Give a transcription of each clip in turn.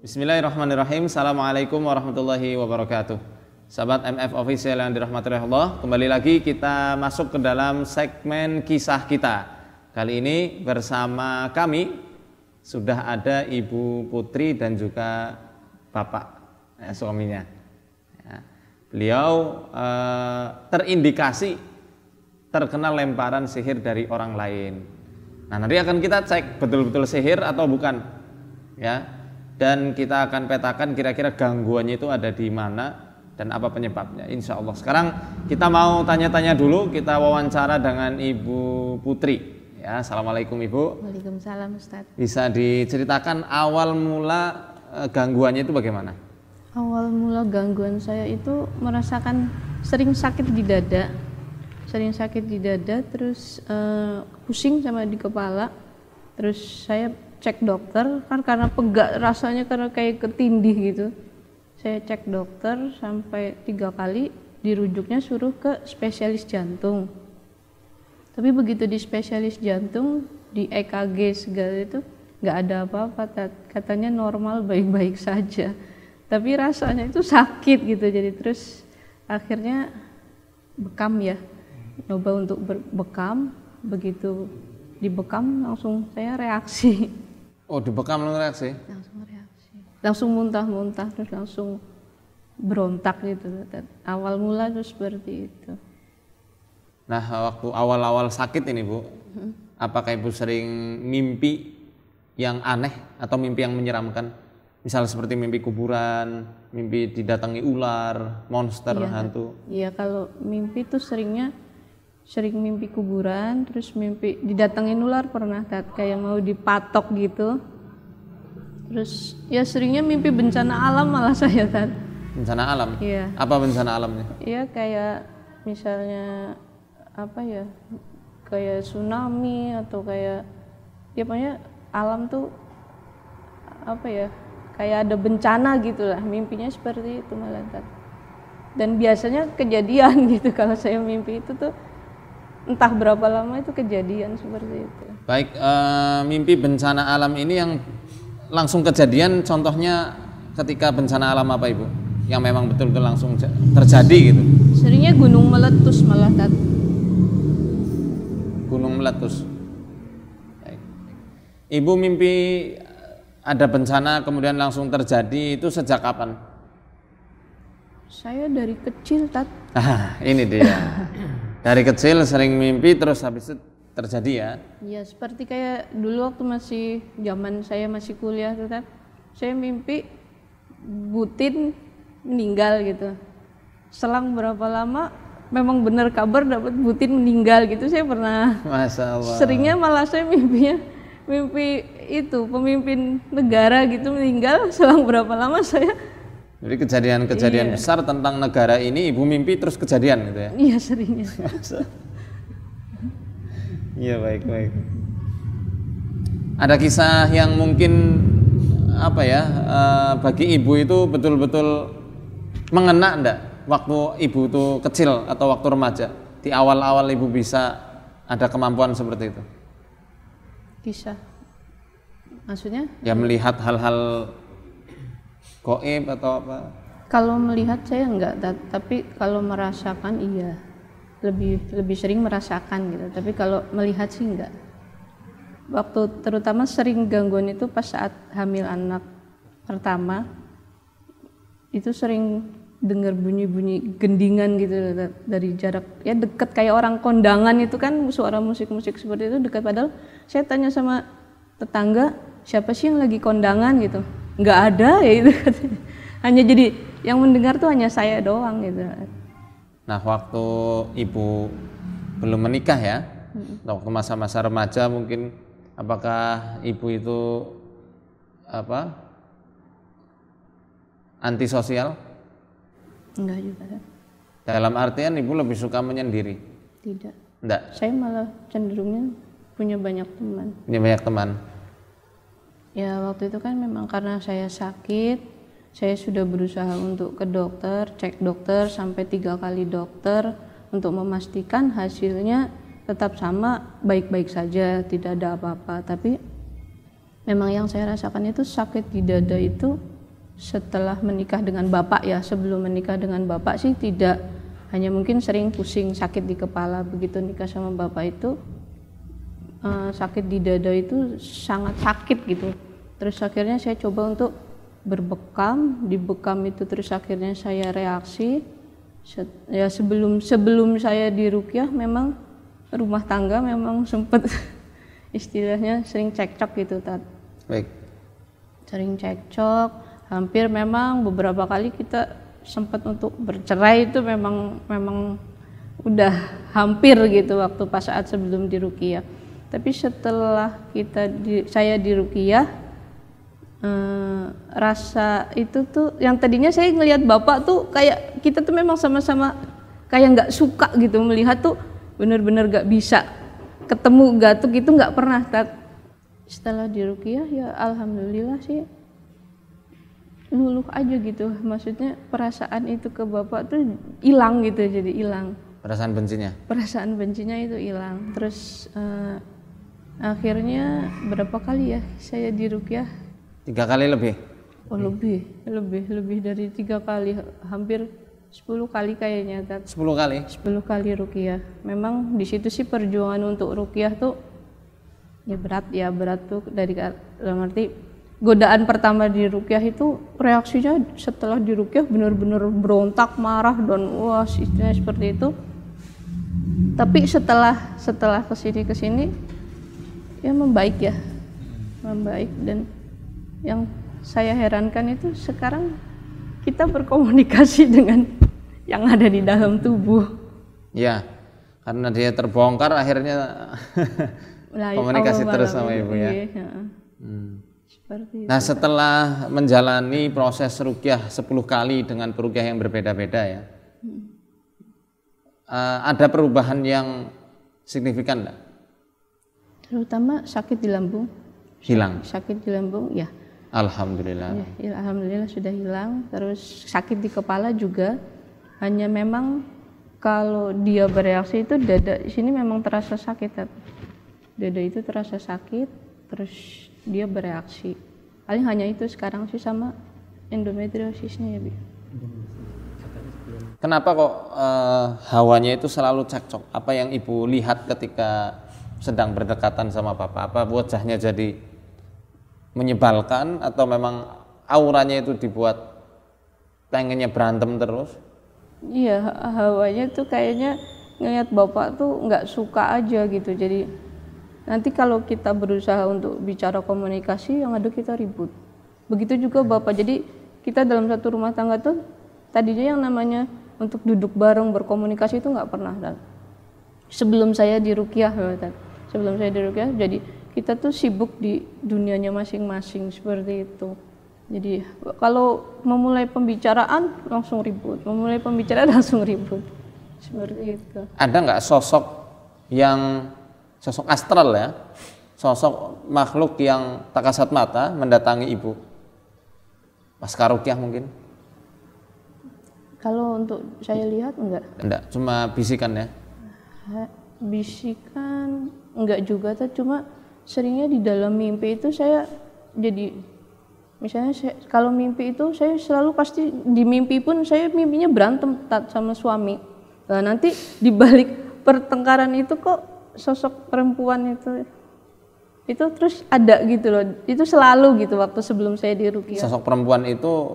Bismillahirrahmanirrahim. Assalamualaikum warahmatullahi wabarakatuh. Sahabat MF Official yang dirahmati Allah, kembali lagi kita masuk ke dalam segmen kisah kita. Kali ini bersama kami sudah ada Ibu Putri dan juga Bapak suaminya. Ya. Beliau terindikasi terkena lemparan sihir dari orang lain. Nah, nanti akan kita cek betul-betul sihir atau bukan, ya. Dan kita akan petakan kira-kira gangguannya itu ada di mana dan apa penyebabnya, insya Allah. Sekarang kita mau tanya-tanya dulu, kita wawancara dengan Ibu Putri. Ya, Assalamualaikum Ibu. Waalaikumsalam Ustaz. Bisa diceritakan awal mula gangguannya itu bagaimana? Awal mula gangguan saya itu merasakan sering sakit di dada. Terus pusing sama di kepala. Terus saya cek dokter, kan karena pegak rasanya, karena kayak ketindih gitu. Saya cek dokter sampai 3 kali, dirujuknya suruh ke spesialis jantung. Tapi begitu di spesialis jantung, di EKG segala itu nggak ada apa-apa, katanya normal, baik-baik saja. Tapi rasanya itu sakit gitu, jadi terus akhirnya bekam ya, coba untuk bekam. Begitu dibekam langsung saya reaksi. Oh, dibekam langsung reaksi? Langsung muntah-muntah, terus langsung berontak gitu. Awal mula itu seperti itu. Nah, waktu awal-awal sakit ini Bu, apakah Ibu sering mimpi yang aneh atau mimpi yang menyeramkan? Misal seperti mimpi kuburan, mimpi didatangi ular, monster, hantu. Iya, kalau mimpi tuh sering mimpi kuburan, terus mimpi didatengin ular pernah, kayak mau dipatok gitu. Terus ya seringnya mimpi bencana alam malah saya, Bencana alam? Iya. Apa bencana alamnya? Iya, kayak misalnya apa ya, kayak tsunami atau kayak ya pokoknya alam tuh apa ya, kayak ada bencana gitulah, mimpinya seperti itu malah. Dan biasanya kejadian gitu kalau saya mimpi itu tuh entah berapa lama itu kejadian seperti itu. Baik, mimpi bencana alam ini yang langsung kejadian, contohnya ketika bencana alam apa Ibu? Yang memang betul-betul langsung terjadi gitu? Seringnya gunung meletus malah, Gunung meletus. Baik. Ibu mimpi ada bencana kemudian langsung terjadi, itu sejak kapan? Saya dari kecil, Ini dia. Dari kecil sering mimpi terus habis itu terjadi ya? Iya, seperti kayak dulu waktu zaman saya masih kuliah tuh, saya mimpi Butin meninggal gitu. Selang berapa lama memang benar kabar dapat Butin meninggal gitu. Saya pernah, Masya Allah. seringnya malah saya mimpi itu pemimpin negara gitu meninggal, selang berapa lama saya. Jadi kejadian-kejadian besar tentang negara ini Ibu mimpi terus kejadian gitu ya? Iya, seringnya. Iya, baik. Ada kisah yang mungkin apa ya, bagi Ibu itu betul-betul mengena enggak waktu Ibu itu kecil atau waktu remaja? Di awal-awal Ibu bisa ada kemampuan seperti itu? Kisah? Maksudnya? Ya, melihat hal-hal gaib atau apa? Kalau melihat saya enggak, tapi kalau merasakan iya, lebih sering merasakan gitu. Tapi kalau melihat sih enggak. Waktu terutama sering gangguan itu pas saat hamil anak pertama, itu sering dengar bunyi-bunyi gendingan gitu dari jarak ya dekat, kayak orang kondangan itu kan, suara musik-musik seperti itu dekat. Padahal saya tanya sama tetangga, siapa sih yang lagi kondangan gitu? Nggak ada ya itu katanya. Hanya jadi yang mendengar tuh hanya saya doang gitu. Nah, waktu Ibu belum menikah ya, waktu masa-masa remaja mungkin, apakah Ibu itu apa, antisosial? Enggak juga. Dalam artian Ibu lebih suka menyendiri? Tidak. Enggak? Saya malah cenderungnya punya banyak teman. Punya banyak teman? Ya waktu itu kan memang karena saya sakit, saya sudah berusaha untuk ke dokter, cek dokter sampai 3 kali dokter untuk memastikan hasilnya tetap sama, baik-baik saja, tidak ada apa-apa. Tapi memang yang saya rasakan itu sakit di dada itu setelah menikah dengan bapak ya, sebelum menikah dengan bapak sih tidak, hanya mungkin sering pusing sakit di kepala. Begitu nikah sama bapak itu sakit di dada itu sangat sakit gitu. Terus akhirnya saya coba untuk berbekam, di bekam itu terus akhirnya saya reaksi. Ya sebelum saya diruqyah memang rumah tangga memang sempat istilahnya sering cekcok gitu, Tat. Baik. Sering cekcok, hampir memang beberapa kali kita sempat untuk bercerai, itu memang udah hampir gitu waktu pas saat sebelum diruqyah. Tapi setelah saya diruqyah, rasa itu tuh yang tadinya saya ngelihat bapak tuh kayak kita tuh memang sama-sama kayak nggak suka gitu melihat tuh, bener-bener nggak bisa ketemu gatuk itu nggak pernah. Setelah diruqyah ya alhamdulillah sih luluh aja gitu, maksudnya perasaan itu ke bapak tuh hilang gitu, jadi hilang Perasaan bencinya itu hilang. Terus akhirnya berapa kali ya saya diruqyah? 3 kali lebih. Oh lebih dari 3 kali, hampir 10 kali kayaknya, Tat. 10 kali? 10 kali ruqyah. Memang di situ sih perjuangan untuk ruqyah tuh ya berat tuh, dalam arti godaan pertama di ruqyah itu reaksinya setelah di ruqyah benar-benar berontak, marah, dan wah istilahnya seperti itu. Tapi setelah kesini ya membaik, dan yang saya herankan itu sekarang kita berkomunikasi dengan yang ada di dalam tubuh. Ya, karena dia terbongkar akhirnya komunikasi terus sama ibu ya. Seperti nah itu. Setelah menjalani proses ruqyah 10 kali dengan peruqyah yang berbeda-beda ya, ada perubahan yang signifikan enggak? Terutama sakit di lambung. Hilang? Sakit di lambung ya. Alhamdulillah. Ya, alhamdulillah sudah hilang. Terus sakit di kepala juga, hanya memang kalau dia bereaksi itu dada sini memang terasa sakit. Dada itu terasa sakit, terus dia bereaksi. Paling hanya itu sekarang sih, sama endometriosisnya ya, Bi. Kenapa kok hawanya itu selalu cekcok? Apa yang ibu lihat ketika sedang berdekatan sama bapak? Apa wajahnya jadi menyebalkan atau memang auranya itu dibuat pengennya berantem terus? Iya, hawanya tuh kayaknya ngeliat bapak tuh nggak suka aja gitu. Jadi nanti kalau kita berusaha untuk bicara komunikasi, yang ada kita ribut. Begitu juga bapak. Jadi kita dalam satu rumah tangga tuh tadinya yang namanya untuk duduk bareng berkomunikasi itu nggak pernah. Dan sebelum saya diruqyah, jadi kita tuh sibuk di dunianya masing-masing seperti itu. Jadi kalau memulai pembicaraan langsung ribut, seperti itu. Ada nggak sosok astral ya, sosok makhluk yang tak kasat mata mendatangi ibu pasca ruqyah mungkin? Kalau untuk saya lihat enggak, cuma bisikan ya? Bisikan enggak juga, cuma seringnya di dalam mimpi itu saya jadi, misalnya kalau mimpi itu saya selalu pasti di mimpi pun saya mimpinya berantem sama suami. Nah nanti di balik pertengkaran itu kok sosok perempuan itu terus ada gitu loh, itu selalu gitu waktu sebelum saya diruqyah. Sosok perempuan itu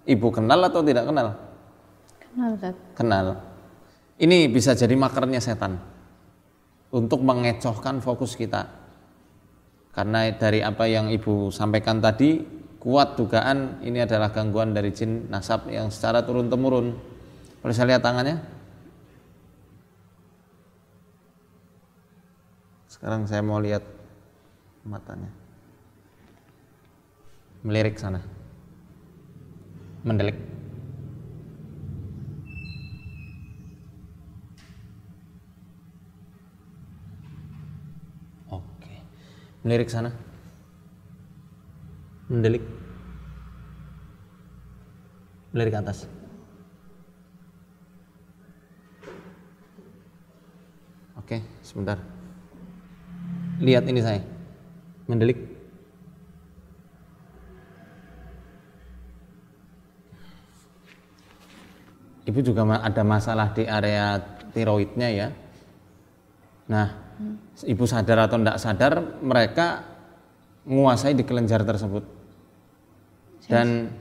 ibu kenal atau tidak kenal? Kenal. Ini bisa jadi makernya setan untuk mengecohkan fokus kita. Karena dari apa yang ibu sampaikan tadi, kuat dugaan ini adalah gangguan dari jin nasab yang secara turun-temurun. Boleh saya lihat tangannya? Sekarang saya mau lihat matanya. Melirik sana. Mendelik. Oke. Melirik sana. Mendelik. Melirik atas. Oke, sebentar. Lihat ini saya. Mendelik. ibu juga ada masalah di area tiroidnya ya. Nah, ibu sadar atau tidak sadar mereka menguasai di kelenjar tersebut. Dan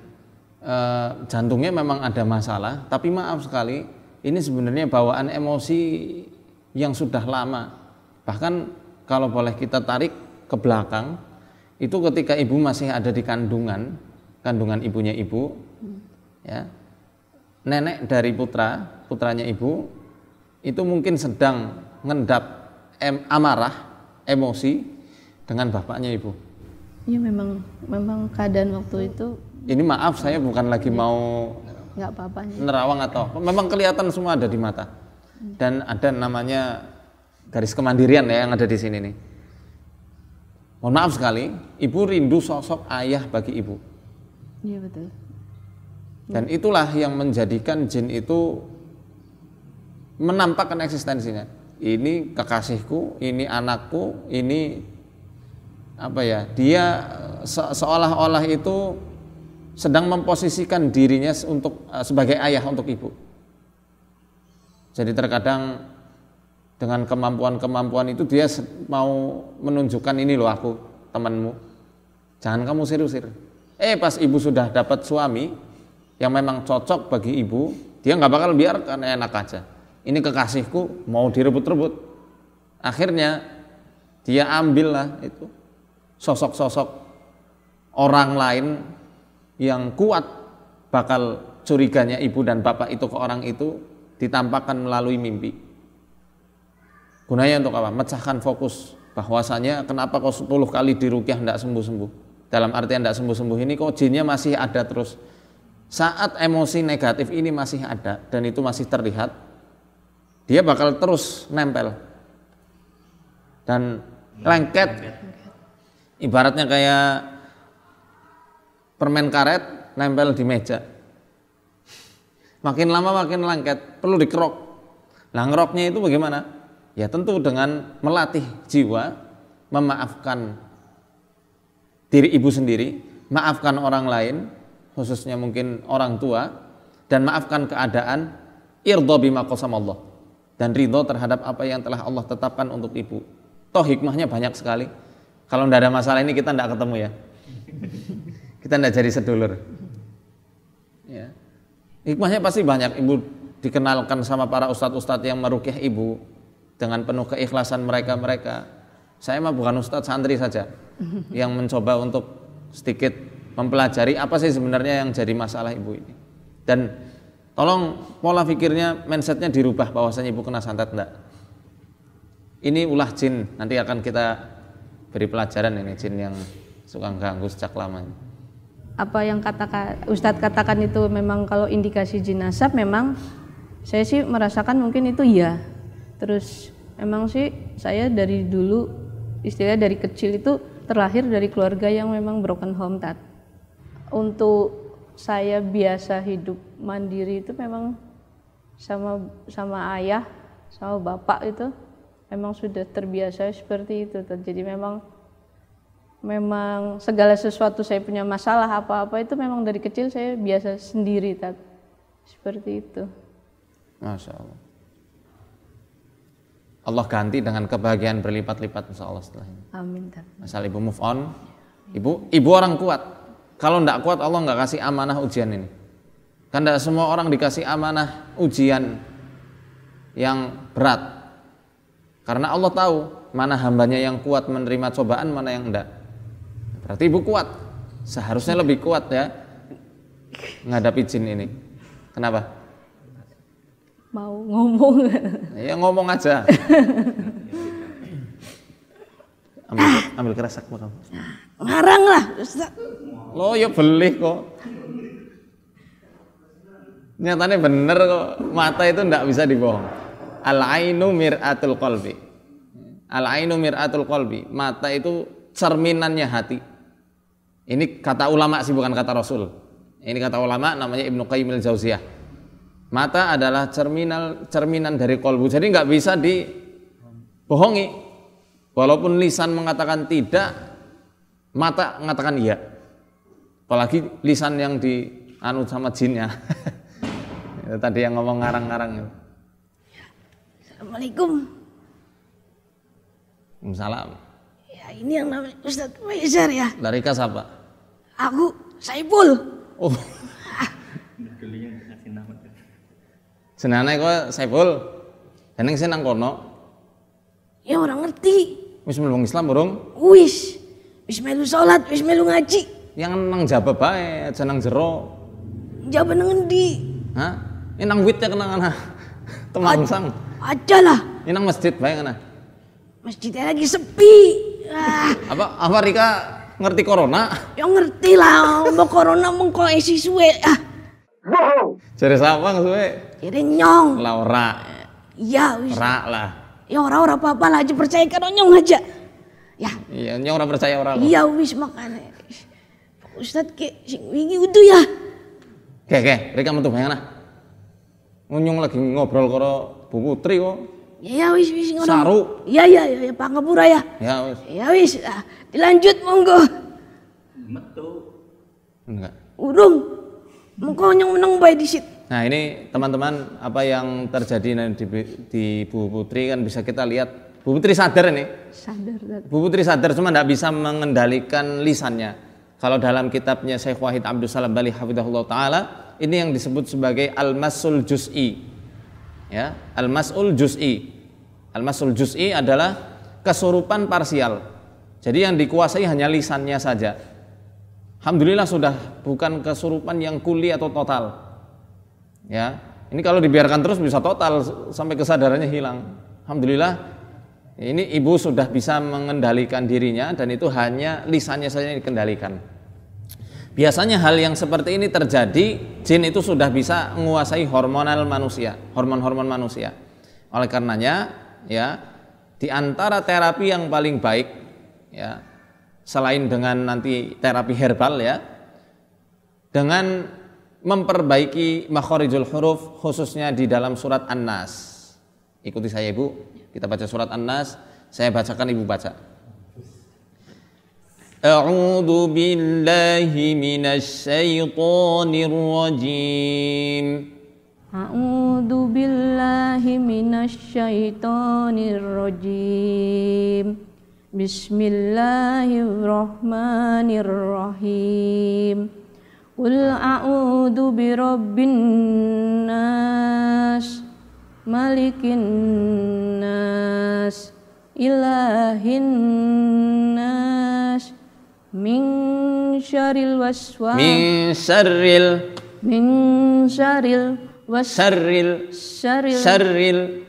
jantungnya memang ada masalah, tapi maaf sekali ini sebenarnya bawaan emosi yang sudah lama. Bahkan kalau boleh kita tarik ke belakang, itu ketika ibu masih ada di kandungan ibunya ibu, ya, nenek dari putranya ibu itu mungkin sedang ngendap amarah, emosi dengan bapaknya ibu. Iya, memang keadaan waktu itu. Ini maaf, saya bukan lagi mau nggak apa-apa nerawang atau memang kelihatan semua ada di mata. Dan ada namanya garis kemandirian ya yang ada di sini nih. Mohon maaf sekali, ibu rindu sosok ayah bagi ibu. Iya betul. Dan itulah yang menjadikan jin itu menampakkan eksistensinya. Ini kekasihku, ini anakku, ini apa ya? Dia seolah-olah itu sedang memposisikan dirinya untuk sebagai ayah untuk ibu. Jadi terkadang dengan kemampuan-kemampuan itu dia mau menunjukkan, ini loh aku temanmu, jangan kamu usir-usir. Pas ibu sudah dapat suami yang memang cocok bagi ibu, dia nggak bakal biarkan, enak aja. Ini kekasihku, mau direbut-rebut. Akhirnya dia ambillah itu sosok-sosok orang lain yang kuat, bakal curiganya ibu dan bapak itu ke orang itu ditampakkan melalui mimpi. Gunanya untuk apa? Mecahkan fokus bahwasanya kenapa kok 10 kali diruqyah tidak sembuh-sembuh. Dalam artian tidak sembuh-sembuh ini kok jinnya masih ada terus. Saat emosi negatif ini masih ada dan itu masih terlihat, dia bakal terus nempel dan lengket. Ibaratnya kayak permen karet nempel di meja. Makin lama makin lengket, perlu dikerok. Nah, ngeroknya itu bagaimana? Ya tentu dengan melatih jiwa, memaafkan diri ibu sendiri, maafkan orang lain, khususnya mungkin orang tua, dan maafkan keadaan, irdha bima qasamallah, dan ridho terhadap apa yang telah Allah tetapkan untuk ibu. Toh hikmahnya banyak sekali. Kalau tidak ada masalah ini kita tidak ketemu ya. Kita tidak jadi sedulur. Ya. Hikmahnya pasti banyak. Ibu dikenalkan sama para ustadz-ustadz yang meruqyah ibu dengan penuh keikhlasan mereka. Saya mah bukan ustadz, santri saja yang mencoba untuk sedikit mempelajari apa sih sebenarnya yang jadi masalah ibu ini. Dan tolong pola pikirnya, mindsetnya dirubah bahwasanya ibu kena santet, enggak. Ini ulah jin, nanti akan kita beri pelajaran ini jin yang suka ganggu sejak lama. Apa yang Ustadz katakan itu memang kalau indikasi jin nasab, memang saya sih merasakan mungkin itu ya. Terus emang sih saya dari dulu, istilahnya dari kecil itu terlahir dari keluarga yang memang broken home, Tat. Untuk saya biasa hidup mandiri itu memang sama ayah, sama bapak itu memang sudah terbiasa seperti itu, Tat. Jadi memang segala sesuatu saya punya masalah apa-apa itu memang dari kecil saya biasa sendiri, Tat. Seperti itu. Masya Allah. Allah ganti dengan kebahagiaan berlipat-lipat insya Allah setelah ini. Amin, Tat. Asal ibu move on. Ibu orang kuat. Kalau tidak kuat Allah nggak kasih amanah ujian ini. Kan tidak semua orang dikasih amanah ujian yang berat. Karena Allah tahu mana hambanya yang kuat menerima cobaan, mana yang enggak. Berarti ibu kuat. Seharusnya lebih kuat ya menghadapi jin ini. Kenapa? Mau ngomong. Ya ngomong aja. ambil kerasak kamu. Ngarang lah, Ustaz. Lo ya beli kok. Nyatanya bener kok. Mata itu enggak bisa dibohong. Al-ainu mir'atul qalbi. Al-ainu mir'atul qalbi. Mata itu cerminannya hati. Ini kata ulama sih, bukan kata Rasul. Ini kata ulama namanya Ibnu Qayyim al-Jauziyah. Mata adalah cerminan dari kolbu. Jadi nggak bisa dibohongi. Walaupun lisan mengatakan tidak, mata mengatakan iya. Apalagi lisan yang dianut sama jinnya. Itu tadi yang ngomong ngarang-ngarang itu. Assalamualaikum. Salam. Ya ini yang namanya Ustadz Faizar ya. Dari siapa? Aku Saiful. Oh. Senane kok Saiful. Jeneng sing nang kono. Ya orang ngerti. Wis mlebu Islam burung? Wis melu sholat, wis melu ngaji. Yang nang jaba bae, aja nang jero. Jaban ngendi? Hah? Ini nang wit ya kena kana. Temangsang. Aja lah. Ini nang masjid bae kana. Masjidnya lagi sepi. Apa Rika ngerti corona? Ya ngerti lah, mau corona mengko isi suwe. Jare sapa suwe? Jadi nyong. Laura. Iya wis. Ra lah. Ya ora apa-apa lah, aja percaya karo nyong aja. Ya. Iya, nyong ora percaya ora. Iya wis makane. Ustadz ke sing wingi udu ya. Oke, Rika metu bayang nah. Nyong lagi ngobrol karo Bu Putri kok. Ya wis ngono. Saru. Iya pangapura ya. Ya wis. Ya wis, dilanjut monggo. Metu. Enggak. Urung. Mengko nyong meneng bae disit. Nah, ini teman-teman apa yang terjadi di Bu Putri kan bisa kita lihat. Bu Putri sadar ini. Sadar. Bu Putri sadar cuma tidak bisa mengendalikan lisannya. Kalau dalam kitabnya Syekh Wahid Abdul Salam Bali hafizahullah taala, ini yang disebut sebagai al-masul juz'i. Ya, al-masul juz'i. Al-masul juz'i adalah kesurupan parsial. Jadi yang dikuasai hanya lisannya saja. Alhamdulillah sudah bukan kesurupan yang kuli atau total. Ya, ini kalau dibiarkan terus bisa total sampai kesadarannya hilang. Alhamdulillah, ini ibu sudah bisa mengendalikan dirinya dan itu hanya lisannya saja yang dikendalikan. Biasanya hal yang seperti ini terjadi, jin itu sudah bisa menguasai hormonal manusia, hormon-hormon manusia. Oleh karenanya, ya, di antara terapi yang paling baik, ya, selain dengan nanti terapi herbal, ya, dengan memperbaiki makhorijul huruf khususnya di dalam surat An-Nas. Ikuti saya Ibu, kita baca surat An-Nas, saya bacakan Ibu baca. A'udzu billahi minasy syaithanir rajim. A'udzu billahi minasy syaithanir rajim. Bismillahirrahmanirrahim. Qul a'udzu birabbin nas, malikin nas, ilahin nas, min syarril waswas, Min syarril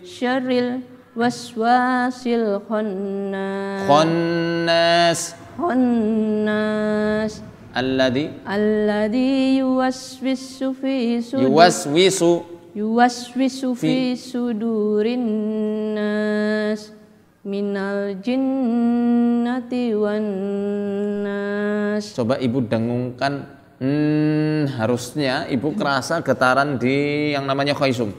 syarril waswasil khannas. Khannas alladzi yuwaswisu fi sudurin nas minal jinnati wan nas. Coba Ibu dengungkan, harusnya Ibu kerasa getaran di yang namanya khaisum.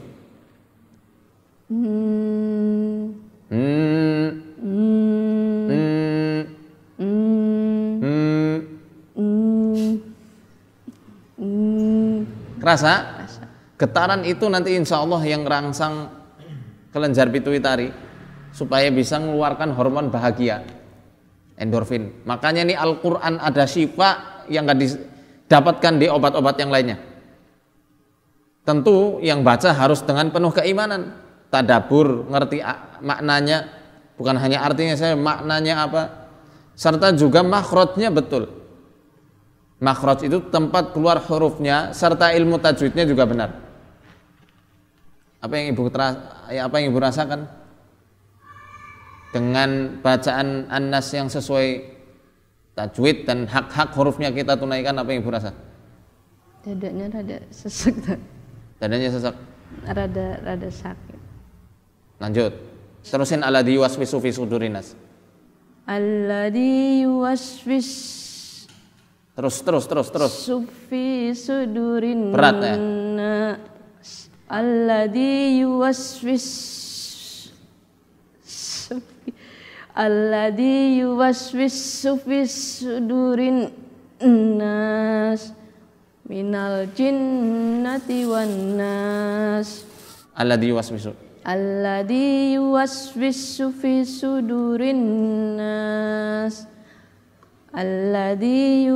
Kerasa? Getaran itu nanti insya Allah yang rangsang kelenjar pituitari supaya bisa mengeluarkan hormon bahagia, endorfin. Makanya ini Al-Quran ada syifa yang gak didapatkan di obat-obat yang lainnya. Tentu yang baca harus dengan penuh keimanan, tadabur, ngerti maknanya, bukan hanya artinya saya maknanya apa, serta juga makhrajnya betul. Makhraj itu tempat keluar hurufnya serta ilmu tajwidnya juga benar. Apa yang Ibu rasakan dengan bacaan An-Nas yang sesuai tajwid dan hak-hak hurufnya kita tunaikan, apa yang Ibu rasa? Dadanya rada sesek. Dadanya sesek. Rada sakit. Lanjut. Terusin alladzi yuwaswisu fi sudurinas. Alladzi yuwaswis. Terus. Sufi sudurin. Berat ya? Alladzi yuwaswis. Alladzi yuwaswis fi sudurin nas minal jinnati wan nas. Alladzi yuwaswisu. Alladzi yuwaswisu fi sudurin nas. Alladzi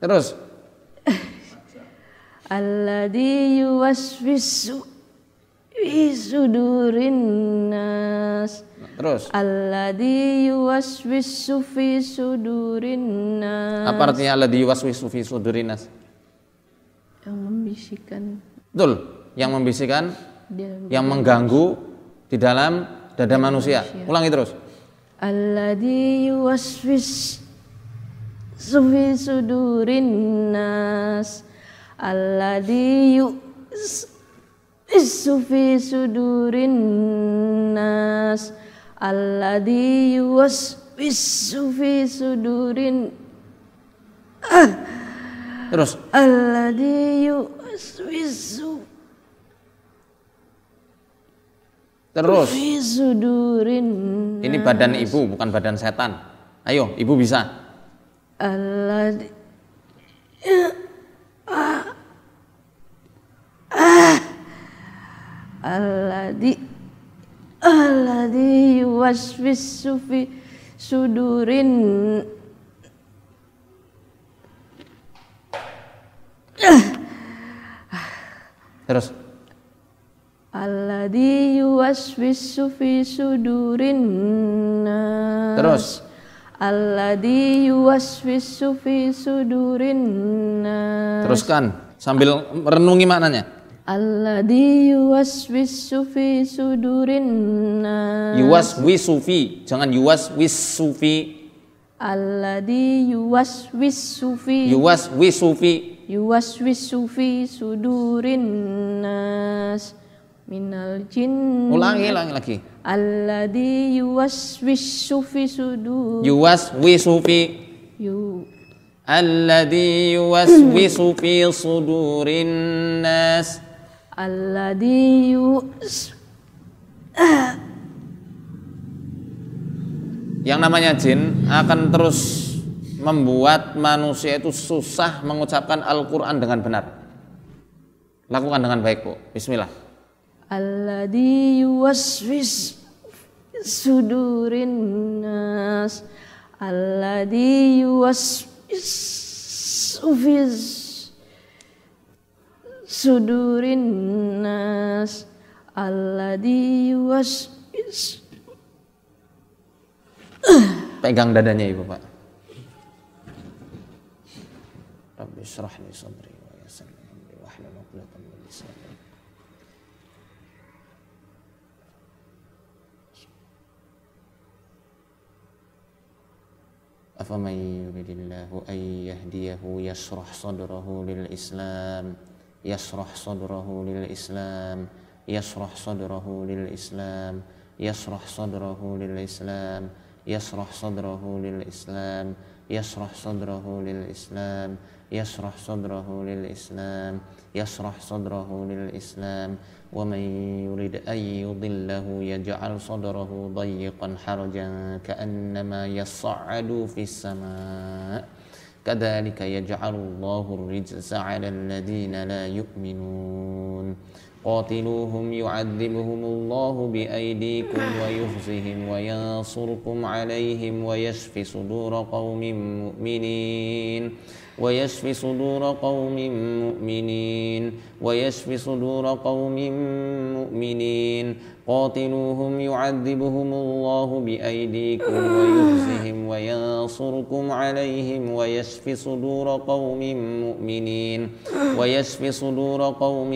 Terus. Alladzi yuwaswisu fi sudurin nas. Terus. Alladzi yuwaswisu fi sudurin nas. Apa artinya alladzi yuwaswisu fi sudurin nas? Yang membisikkan. Betul, yang membisikkan, Dia yang mengganggu di dalam dada manusia. Ulangi terus. Alladzi yuwaswisu fi sudurin nas. Alladzi yuwaswisu fi sudurin nas. Alladzi yuwaswisu fi sudurin. Terus. Alladzi yuwaswisu Terus. fi sudurin. Ini badan ibu, bukan badan setan. Ayo, ibu bisa. Alladzi yuwaswisu fi sudurin. Terus. Alladzi yuwaswisu fi sudurin nas. Terus. Alladzi yuwaswisu fi sudurin nas. Teruskan sambil merenungi maknanya. Alladzi yuwaswisu fi sudurin nas. Yuwaswisu fi, jangan yuwaswisu fi. Alladzi yuwaswisu fi. Yuwaswisu fi. Yuwaswisu fi sudurin nas. Minal jinn. Ulangi lagi. Alladzi yuwaswisu fi sudur. Yuwaswisu fi. Alladzi yuwaswisu fi sudurin nas. Alladzi Yang namanya jin akan terus membuat manusia itu susah mengucapkan Al-Quran dengan benar. Lakukan dengan baik, Bu. Bismillah. Alladzi yuwaswisu fi sudurin nas. Alladzi yuwaswisu fi sudurin nas. Alladzi yuwaswisu. Pegang dadanya Ibu, Pak. Rabbi shrah li sadri wa yassir li amri wahlul 'uqdatam min lisani. Afaman yuridillahu an yahdiyahu yashrah sadrahu lil Islam. Yashrah sadrahu lil Islam. Yashrah sadrahu lil Islam. Yashrah sadrahu lil Islam. Yashrah sadrahu lil Islam. Yashrah sadrahu lil Islam. Yashrah sadrahu lil Islam. Yashrah sadrahu lil Islam. Wa man yurid an yudillahu yaj'al sadrahu dayyqan harajan ka'annama yas'adu fis sama'. Kadzalika yaj'alullahu ar-rijsa 'alal ladzina la yu'minun. قاتلوهم يعذبهم الله بأيديكم ويخزهم وينصركم عليهم ويشف صدور قوم مؤمنين ويشف صدور قوم مؤمنين ويشف صدور قوم مؤمنين قاتلوهم يعذبهم الله بأيديكم ويخزهم وينصركم عليهم ويشف صدور قوم مؤمنين ويشف صدور قوم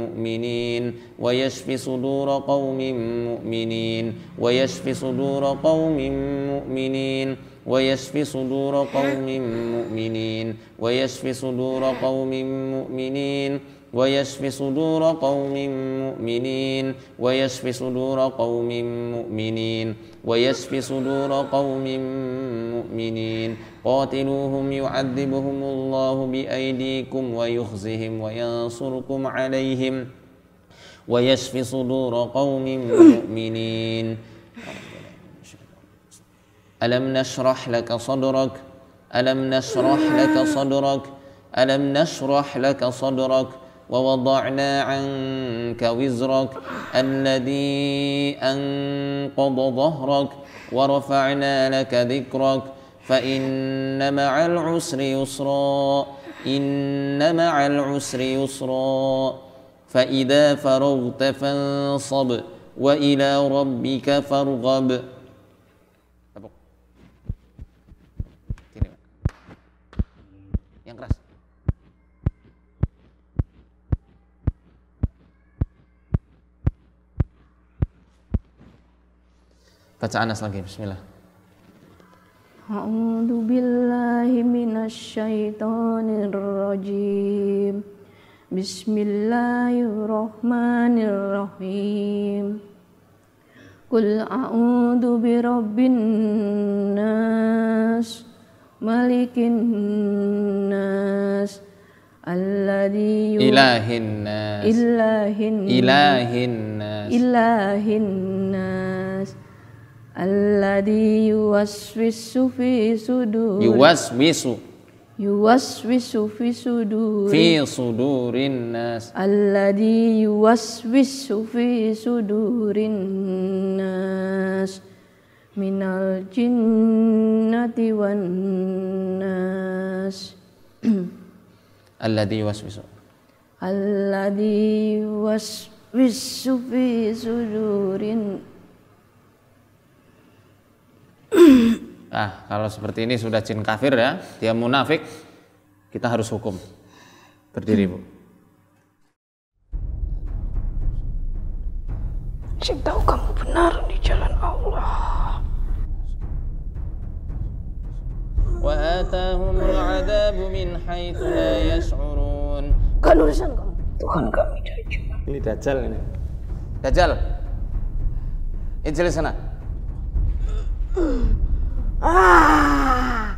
مؤمنين ويشف صدور قوم مؤمنين ويشف صدور قوم مؤمنين ويشف صدور قوم مؤمنين ويشف صدور قوم مؤمنين ويشف صدور قوم مؤمنين ويشف صدور قوم مؤمنين ويشف صدور قوم مؤمنين قاتلوهم يعذبهم الله بأيديكم ويخزهم وينصركم عليهم ويشف صدور قوم مؤمنين ألم نشرح لك صدرك Alam nashrah laka sadrak. Alam nashrah laka sadrak. Wa wada'na 'anka wizrak alladhi anqadha dhahrak wa rafa'na laka dhikrak fa inna ma'al 'usri yusra. Inna ma'al 'usri yusra. Fa idza faraghta fansab wa ila rabbika farghab. Tepuk. Sini, Pak. Yang keras. Baca Anas lagi, bismillah. A'udzu billahi minasyaitonir rajim. Bismillahirrahmanirrahim. Qul a'udzu birabbin nas, malikin nas, Ilahin nas. Alladhi yuwaswisu fi sudurin nas. Alladhi yuwaswisu fi sudurin nas minal jinnati wan nas. Alladhi yuwaswisu fi sudurin. Kalau seperti ini sudah jin kafir ya, dia munafik, kita harus hukum. Berdiri, Bu. Saya tahu kamu benar di jalan Allah. Wa atahumul adabu min haitsu la yash'urun. Kan urusan kamu. Tuhan kami Dajjal. Ini Dajjal ini. Dajjal. Ijlis sana. Ah.